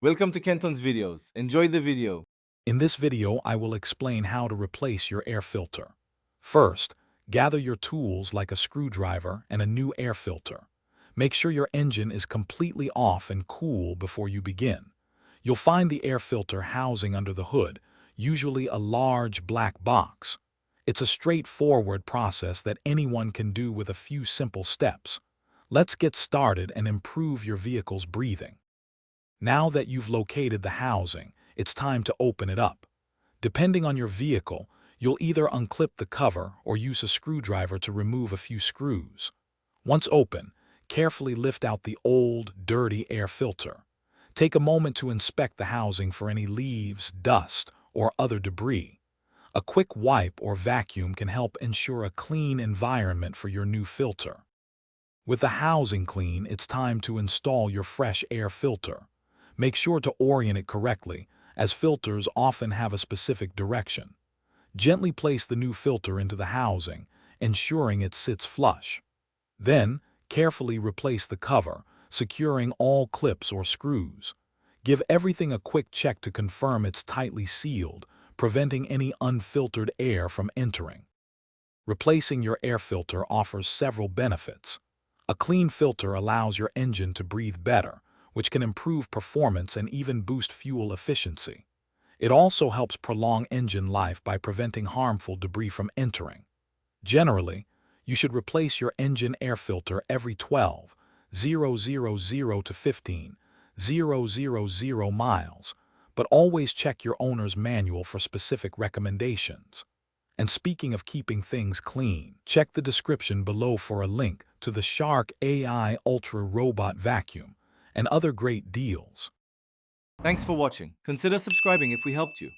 Welcome to Kenton's videos. Enjoy the video. In this video, I will explain how to replace your air filter. First, gather your tools like a screwdriver and a new air filter. Make sure your engine is completely off and cool before you begin. You'll find the air filter housing under the hood, usually a large black box. It's a straightforward process that anyone can do with a few simple steps. Let's get started and improve your vehicle's breathing. Now that you've located the housing, it's time to open it up. Depending on your vehicle, you'll either unclip the cover or use a screwdriver to remove a few screws. Once open, carefully lift out the old, dirty air filter. Take a moment to inspect the housing for any leaves, dust, or other debris. A quick wipe or vacuum can help ensure a clean environment for your new filter. With the housing clean, it's time to install your fresh air filter. Make sure to orient it correctly, as filters often have a specific direction. Gently place the new filter into the housing, ensuring it sits flush. Then, carefully replace the cover, securing all clips or screws. Give everything a quick check to confirm it's tightly sealed, preventing any unfiltered air from entering. Replacing your air filter offers several benefits. A clean filter allows your engine to breathe better, which can improve performance and even boost fuel efficiency. It also helps prolong engine life by preventing harmful debris from entering. Generally, you should replace your engine air filter every 12,000 to 15,000 miles, but always check your owner's manual for specific recommendations. And speaking of keeping things clean, check the description below for a link to the Shark AI Ultra Robot Vacuum and other great deals. Thanks for watching. Consider subscribing if we helped you.